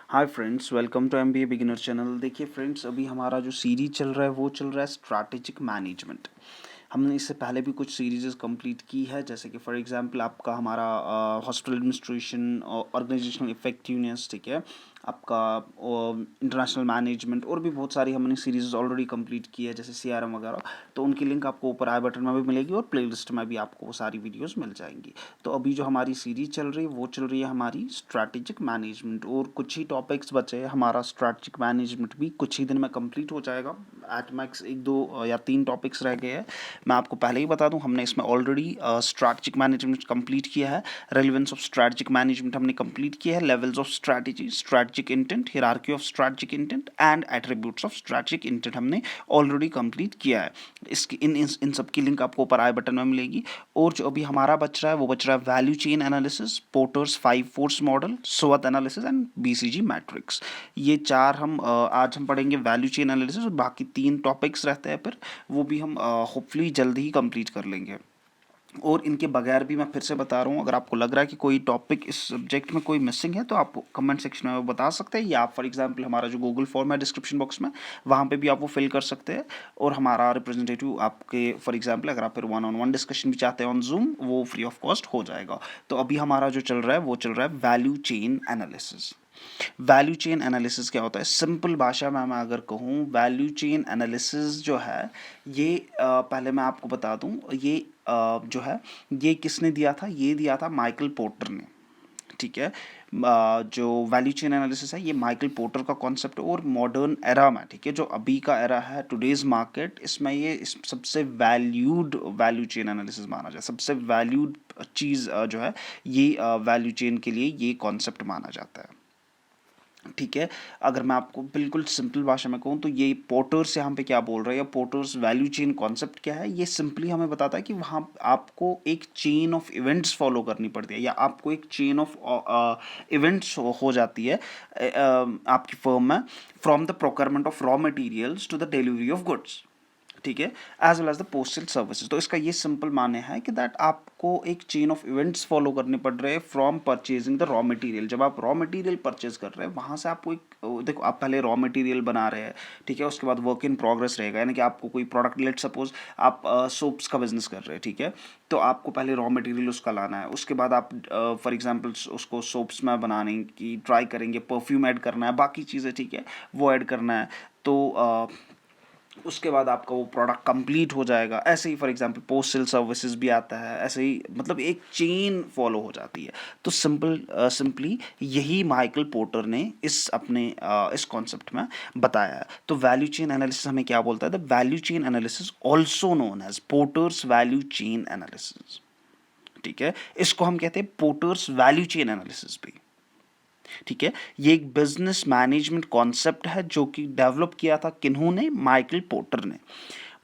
Hi friends, welcome to MBA beginner channel. देखिए friends, अभी हमारा जो सीरीज चल रहा है वो चल रहा है स्ट्रैटेजिक मैनेजमेंट। हमने इससे पहले भी कुछ सीरीजेस कंप्लीट की है, जैसे कि फॉर एग्जांपल आपका हमारा हॉस्पिटल एडमिनिस्ट्रेशन, ऑर्गेनाइजेशनल इफेक्टिवनेस, ठीक है, आपका इंटरनेशनल मैनेजमेंट, और भी बहुत सारी हमने सीरीज ऑलरेडी कंप्लीट की है, जैसे सीआरएम वगैरह। तो उनकी लिंक आपको ऊपर आई बटन में भी मिलेगी और प्लेलिस्ट में भी आपको वो सारी वीडियोस मिल जाएंगी। तो अभी जो हमारी सीरीज चल रही है वो चल रही है हमारी स्ट्रैटेजिक मैनेजमेंट, और कुछ ही टॉपिक्स बचे हैं। हमारा स्ट्रैटेजिक मैनेजमेंट भी कुछ ही दिन में कंप्लीट हो जाएगा। एट मैक्स एक दो या तीन टॉपिक्स रह गए हैं। मैं आपको पहले ही बता दूं, हमने इसमें ऑलरेडी स्ट्रैटेजिक मैनेजमेंट कंप्लीट किया है, रेलेवेंस ऑफ स्ट्रैटेजिक मैनेजमेंट हमने कंप्लीट किया है, levels of strategy, strategic intent, hierarchy of strategic intent and attributes of strategic intent हमने ऑलरेडी कंप्लीट किया है। इसकी इन सब की लिंक आपको ऊपर आई बटन में मिलेगी। और जो अभी हमारा बच रहा है वो बच रहा है value chain analysis, porters 5 force model, SWOT analysis and BCG matrix. ये चार हम आज हम पढ़ेंगे वैल्यू चेन एनालिसिस, और बाकी तीन टॉपिक्स रहते हैं फिर वो भी हम होपफुली जल्दी ही कंप्लीट कर लेंगे। और इनके बगैर भी मैं फिर से बता रहा हूँ, अगर आपको लग रहा है कि कोई टॉपिक इस सब्जेक्ट में कोई मिसिंग है तो आप कमेंट सेक्शन में बता सकते हैं, या आप फॉर एग्जांपल हमारा जो गूगल फॉर्म है डिस्क्रिप्शन बॉक्स में, वहाँ पे भी आप वो फिल कर सकते हैं। और हमारा रिप्रेजेंटेटिव आपके फॉर एग्जांपल अगर आप फिर 1-on-1 डिस्कशन भी चाहते हैं ऑन जूम, वो फ्री ऑफ कॉस्ट हो जाएगा। तो अभी हमारा जो चल रहा है वो चल रहा है value chain analysis. Value chain analysis क्या होता है? सिंपल भाषा में मैं अगर कहूँ, वैल्यू चेन एनालिसिस जो है ये पहले मैं आपको बता दूँ, ये जो है ये किसने दिया था? ये दिया था माइकल पोर्टर ने, ठीक है। जो वैल्यू चेन एनालिसिस है ये माइकल पोर्टर का कॉन्सेप्ट, और मॉडर्न एरा में, ठीक है, जो अभी का एरा है टुडेज मार्केट, इसमें ये सबसे वैल्यूड वैल्यू चेन एनालिसिस माना जाए। सबसे वैल्यूड चीज़ जो है ये वैल्यू चेन के लिए ये कॉन्सेप्ट माना जाता है, ठीक है। अगर मैं आपको बिल्कुल सिंपल भाषा में कहूँ तो ये पोर्टर्स यहाँ पे क्या बोल रहे हैं, या पोर्टर्स वैल्यू चेन कॉन्सेप्ट क्या है, ये सिंपली हमें बताता है कि वहाँ आपको एक चेन ऑफ इवेंट्स फॉलो करनी पड़ती है, या आपको एक चेन ऑफ इवेंट्स हो जाती है आपकी फर्म में, from the procurement of raw materials to the delivery of goods, ठीक है, as well as the postal services. तो इसका ये सिंपल माने है कि दैट आपको एक चेन ऑफ इवेंट्स फॉलो करने पड़ रहे हैं from purchasing the raw material. जब आप रॉ मटेरियल परचेज कर रहे हैं वहाँ से आपको एक देखो, आप पहले रॉ मटेरियल बना रहे हैं, ठीक है, उसके बाद वर्क इन प्रोग्रेस रहेगा, यानी कि आपको कोई प्रोडक्ट, लेट सपोज आप सोप्स का बिजनेस कर रहे हैं, ठीक है, तो आपको पहले रॉ मटेरियल उसका लाना है, उसके बाद आप फॉर एग्जांपल उसको सोप्स में बनाने की ट्राई करेंगे, परफ्यूम ऐड करना है, बाकी चीज़ें, ठीक है, वो ऐड करना है। तो उसके बाद आपका वो प्रोडक्ट कंप्लीट हो जाएगा। ऐसे ही फॉर एग्जांपल पोस्टल सर्विसेज भी आता है, ऐसे ही मतलब एक चेन फॉलो हो जाती है। तो सिंपली यही माइकल पोर्टर ने इस कॉन्सेप्ट में बताया है। तो वैल्यू चेन एनालिसिस हमें क्या बोलता है? The value chain analysis also known as Porter's value chain analysis, ठीक है, इसको हम कहते हैं पोर्टर्स वैल्यू चेन एनालिसिस भी, ठीक है। ये एक बिजनेस मैनेजमेंट कॉन्सेप्ट है जो कि डेवलप किया था किन्होंने? माइकल पोर्टर ने।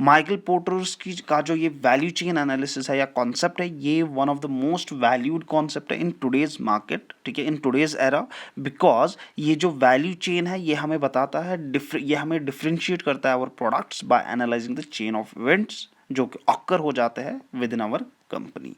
माइकल पोर्टर्स की का जो ये वैल्यू चेन एनालिसिस है या कॉन्सेप्ट है, ये one of the most valued concept है इन टुडेज मार्केट, ठीक है, इन टुडेज एरा। बिकॉज ये जो वैल्यू चेन है ये हमें बताता है, ये हमें डिफ्रेंशिएट करता है our products by analysing the chain of events जो कि ऑकर हो जाते हैं विद इन आवर कंपनी।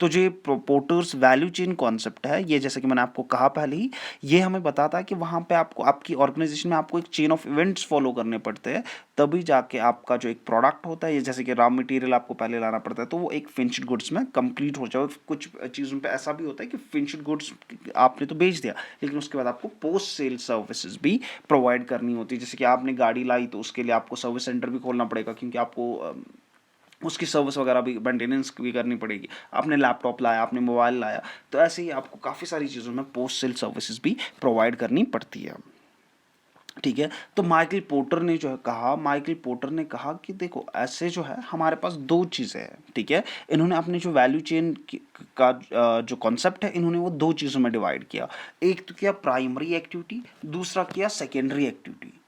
तो जो ये पोर्टर्स वैल्यू चेन कॉन्सेप्ट है, ये जैसे कि मैंने आपको कहा पहले ही, ये हमें बताता है कि वहाँ पे आपको आपकी ऑर्गेनाइजेशन में आपको एक चेन ऑफ इवेंट्स फॉलो करने पड़ते हैं, तभी जाके आपका जो एक प्रोडक्ट होता है, ये जैसे कि रॉ मटेरियल आपको पहले लाना पड़ता है, तो वो एक फिनिश्ड गुड्स में कंप्लीट हो जाए। कुछ चीज़ों पे ऐसा भी होता है कि फिनिश्ड गुड्स आपने तो बेच दिया, लेकिन उसके बाद आपको पोस्ट सेल सर्विसेज भी प्रोवाइड करनी होती है। जैसे कि आपने गाड़ी लाई तो उसके लिए आपको सर्विस सेंटर भी खोलना पड़ेगा, क्योंकि आपको उसकी सर्विस वगैरह भी, मेंटेनेंस भी करनी पड़ेगी। आपने लैपटॉप लाया, आपने मोबाइल लाया, तो ऐसे ही आपको काफ़ी सारी चीज़ों में पोस्ट सेल सर्विसेज भी प्रोवाइड करनी पड़ती है, ठीक है। तो माइकल पोर्टर ने जो है कहा, माइकल पोर्टर ने कहा कि देखो ऐसे जो है हमारे पास दो चीज़ें हैं, ठीक है। इन्होंने अपने जो वैल्यू चेन का जो कॉन्सेप्ट है, इन्होंने वो दो चीज़ों में डिवाइड किया। एक तो किया प्राइमरी एक्टिविटी, दूसरा किया secondary activity.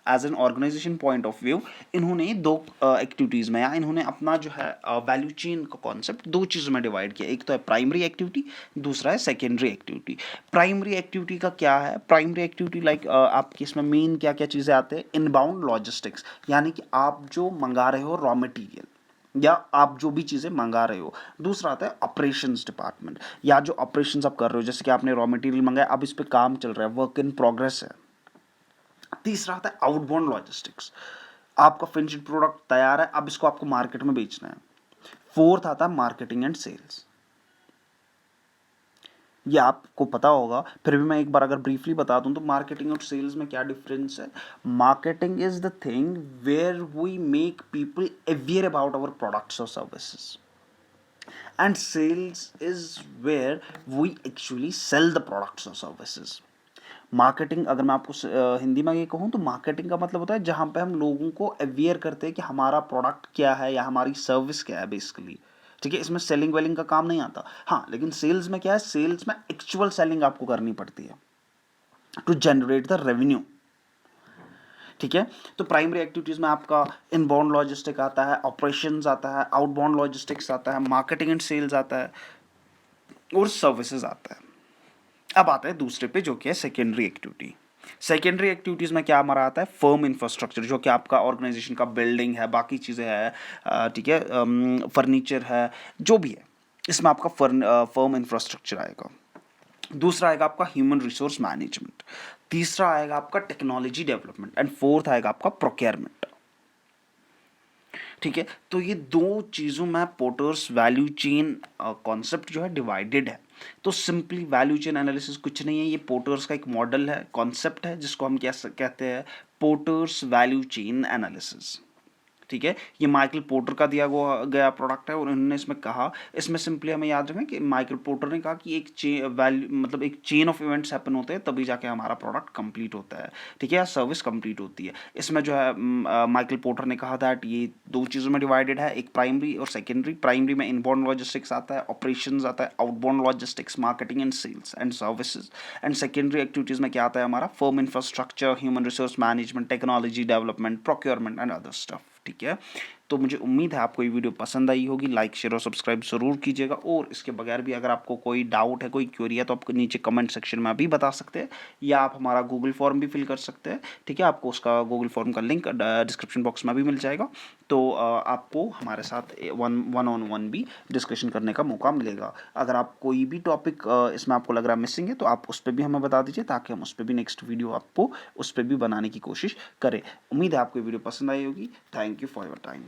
As an organisation point of view इन्होंने दो एक्टिविटीज़ में, या इन्होंने अपना जो है वैल्यू चेन का कॉन्सेप्ट दो चीज़ों में डिवाइड किया। एक तो है प्राइमरी एक्टिविटी, दूसरा है सेकेंडरी एक्टिविटी। प्राइमरी एक्टिविटी का क्या है? प्राइमरी एक्टिविटी लाइक आपकी इसमें मेन क्या क्या चीज़ें आते हैं? इनबाउंड लॉजिस्टिक्स, यानी कि आप जो मंगा रहे हो रॉ मटेरियल, या आप जो भी चीज़ें मंगा रहे हो। दूसरा आता है ऑपरेशंस डिपार्टमेंट, या जो ऑपरेशंस आप कर रहे हो, जैसे कि आपने रॉ मटेरियल मंगाया, अब इस पे काम चल रहा है, वर्क इन प्रोग्रेस है। तीसरा आता है आउटबाउंड लॉजिस्टिक्स, आपका फिनिश्ड प्रोडक्ट तैयार है, अब इसको आपको मार्केट में बेचना है। फोर्थ आता है मार्केटिंग एंड सेल्स। ये आपको पता होगा, फिर भी मैं एक बार अगर ब्रीफली बता दूं तो मार्केटिंग और सेल्स में क्या डिफरेंस है। Marketing is the thing where we make people aware about our products और services, and sales is where we actually sell the products और सर्विसेज। मार्केटिंग, अगर मैं आपको हिंदी में ये कहूँ तो मार्केटिंग का मतलब होता है जहाँ पे हम लोगों को अवेयर करते हैं कि हमारा प्रोडक्ट क्या है या हमारी सर्विस क्या है बेसिकली। ठीक है, इसमें सेलिंग वेलिंग का काम नहीं आता। हाँ, लेकिन सेल्स में क्या है, सेल्स में एक्चुअल सेलिंग आपको करनी पड़ती है टू जनरेट द रेवेन्यू। ठीक है, तो प्राइमरी एक्टिविटीज में आपका इनबाउंड लॉजिस्टिक आता है, ऑपरेशंस आता है, आउटबाउंड लॉजिस्टिक्स आता है, मार्केटिंग एंड सेल्स आता है, और सर्विसेज आता है। अब आता है दूसरे पे, जो कि है सेकेंडरी एक्टिविटी। सेकेंडरी एक्टिविटीज़ में क्या हमारा आता है, फर्म इंफ्रास्ट्रक्चर, जो कि आपका ऑर्गेनाइजेशन का बिल्डिंग है, बाकी चीज़ें हैं, ठीक है, फर्नीचर है, जो भी है, इसमें आपका फर्म इंफ्रास्ट्रक्चर आएगा। दूसरा आएगा आपका ह्यूमन रिसोर्स मैनेजमेंट। तीसरा आएगा आपका टेक्नोलॉजी डेवलपमेंट, एंड फोर्थ आएगा आपका प्रोक्योरमेंट। ठीक है, तो ये दो चीज़ों में पोर्टर्स वैल्यू चेन कॉन्सेप्ट जो है डिवाइडेड है। तो सिंपली वैल्यू चेन एनालिसिस कुछ नहीं है, ये पोर्टर्स का एक मॉडल है, कॉन्सेप्ट है, जिसको हम कहते हैं पोर्टर्स वैल्यू चेन एनालिसिस। ठीक है, ये माइकल पोर्टर का दिया गया प्रोडक्ट है, और उन्होंने इसमें कहा, इसमें सिंपली हमें याद रखें कि माइकल पोर्टर ने कहा कि एक वैल्यू मतलब एक चेन ऑफ इवेंट्स हैपन होते हैं, तभी जाके हमारा प्रोडक्ट कंप्लीट होता है। ठीक है, या सर्विस कंप्लीट होती है। इसमें जो है माइकल पोर्टर ने कहा दैट ये दो चीज़ों में डिवाइडेड है, एक प्राइमरी और सेकेंडरी। प्राइमरी में इनबाउंड लॉजिस्टिक्स आता है, ऑपरेशंस आता है, outbound logistics, marketing and sales and services. And secondary activities में क्या आता है हमारा, firm infrastructure, human resource management, technology development, procurement and other stuff. ठीक है, तो मुझे उम्मीद है आपको ये वीडियो पसंद आई होगी। लाइक शेयर और सब्सक्राइब ज़रूर कीजिएगा, और इसके बगैर भी अगर आपको कोई डाउट है, कोई क्वेरी है, तो आप नीचे कमेंट सेक्शन में अभी बता सकते हैं, या आप हमारा गूगल फॉर्म भी फिल कर सकते हैं। ठीक है, आपको उसका गूगल फॉर्म का लिंक डिस्क्रिप्शन बॉक्स में भी मिल जाएगा। तो आपको हमारे साथ वन ऑन वन भी डिस्कशन करने का मौका मिलेगा। अगर आप कोई भी टॉपिक इसमें आपको लग रहा है मिसिंग है, तो आप उस पर भी हमें बता दीजिए, ताकि हम उस पर भी नेक्स्ट वीडियो आपको उस पर भी बनाने की कोशिश करें। उम्मीद है आपको ये वीडियो पसंद आई होगी। Thank you for your time.